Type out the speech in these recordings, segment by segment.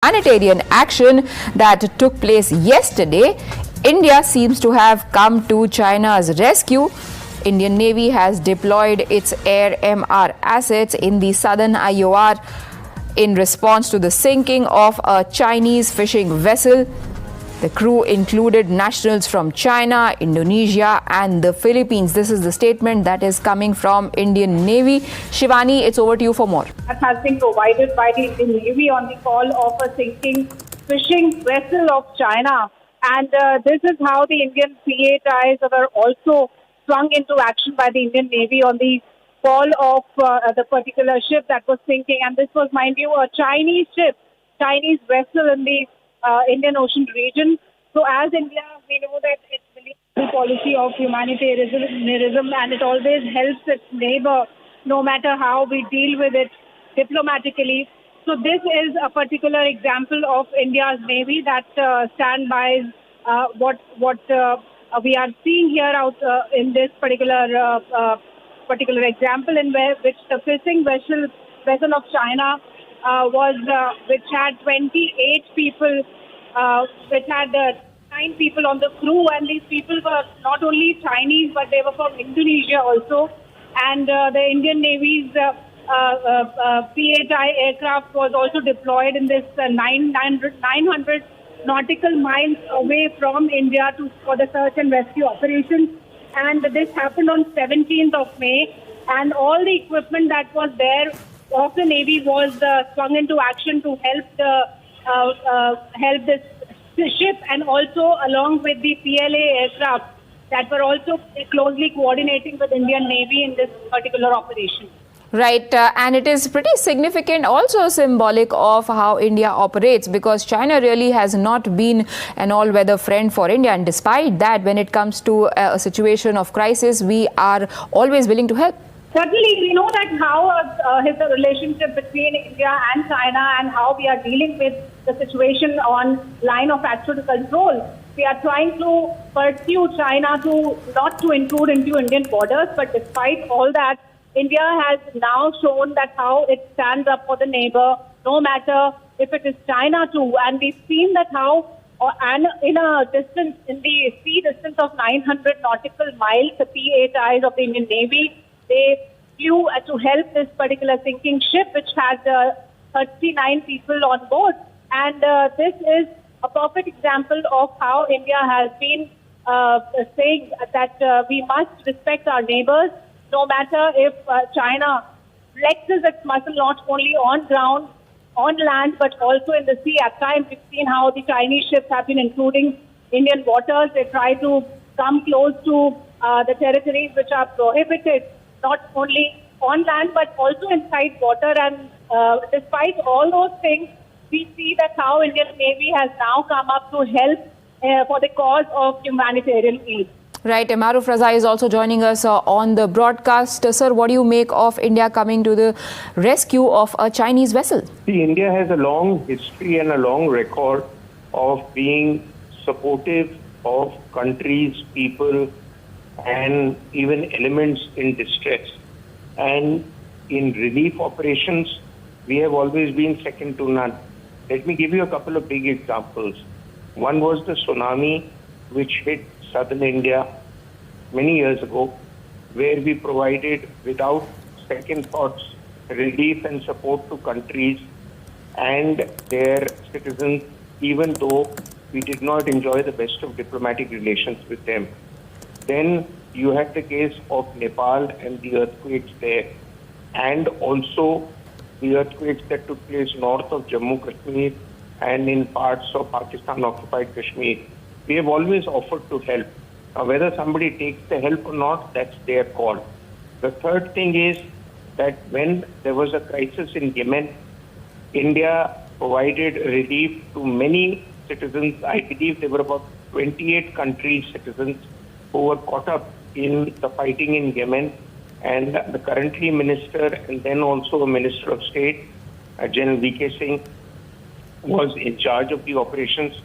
humanitarian action that took place yesterday, India seems to have come to China's rescue. Indian Navy has deployed its air MR assets in the southern IOR in response to the sinking of a Chinese fishing vessel. The crew included nationals from China, Indonesia and the Philippines. This is the statement that is coming from Indian Navy. Shivani, it's over to you for more. That has been provided by the Indian Navy on the call of a sinking fishing vessel of China. And this is how the Indian PATIs were also swung into action by the Indian Navy on the call of the particular ship that was sinking. And this was, mind you, a Chinese ship, Chinese vessel in the Indian Ocean region. So as India, we know that it believes in the policy of humanitarianism and it always helps its neighbor no matter how we deal with it diplomatically. So this is a particular example of India's Navy that stand by what we are seeing here out in this particular example in which the fishing vessel of China which had 28 people, which had 9 people on the crew, and these people were not only Chinese but they were from Indonesia also. And the Indian Navy's PATI aircraft was also deployed in this 900 nautical miles away from India for the search and rescue operations. And this happened on 17th of May. And all the equipment that was there of the Navy was swung into action to help this ship, and also along with the PLA aircraft that were also closely coordinating with Indian Navy in this particular operation. Right, and it is pretty significant, also symbolic of how India operates, because China really has not been an all-weather friend for India. And despite that, when it comes to a situation of crisis, we are always willing to help. Certainly, we know that how is the relationship between India and China and how we are dealing with the situation on line of actual control. We are trying to pursue China not to intrude into Indian borders, but despite all that, India has now shown that how it stands up for the neighbor, no matter if it is China too. And we've seen that how, and in the sea distance of 900 nautical miles, the PATIs of the Indian Navy, they flew to help this particular sinking ship, which had 39 people on board. And this is a perfect example of how India has been saying that we must respect our neighbors, no matter if China flexes its muscle not only on ground, on land, but also in the sea. At times, we've seen how the Chinese ships have been intruding Indian waters. They try to come close to the territories which are prohibited, not only on land, but also inside water. And despite all those things, we see that how Indian Navy has now come up to help for the cause of humanitarian aid. Right, Maruf Raza is also joining us on the broadcast. Sir, what do you make of India coming to the rescue of a Chinese vessel? See, India has a long history and a long record of being supportive of countries, people, and even elements in distress. And in relief operations, we have always been second to none. Let me give you a couple of big examples. One was the tsunami which hit southern India many years ago, where we provided without second thoughts relief and support to countries and their citizens, even though we did not enjoy the best of diplomatic relations with them. Then you had the case of Nepal and the earthquakes there, and also the earthquakes that took place north of Jammu Kashmir and in parts of Pakistan-occupied Kashmir. We have always offered to help. Now, whether somebody takes the help or not, that's their call. The third thing is that when there was a crisis in Yemen, India provided relief to many citizens. I believe there were about 28 countries' citizens who were caught up in the fighting in Yemen. And the currently minister and then also a minister of state, General V.K. Singh, was in charge of the operations,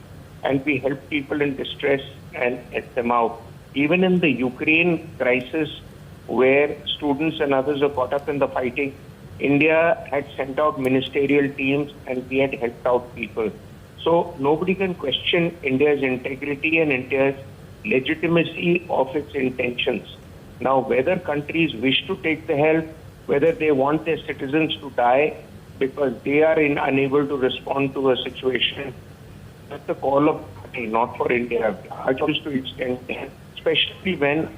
and we helped people in distress and helped them out. Even in the Ukraine crisis, where students and others are caught up in the fighting, India had sent out ministerial teams and we had helped out people. So nobody can question India's integrity and India's legitimacy of its intentions. Now, whether countries wish to take the help, whether they want their citizens to die because they are unable to respond to a situation, that's the call of party, not for India. Our job is to extend help, especially when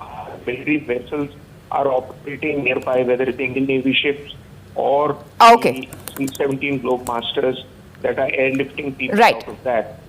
military vessels are operating nearby, whether it's Indian Navy ships or Okay. the C-17 Globe Masters that are airlifting people Right. out of that.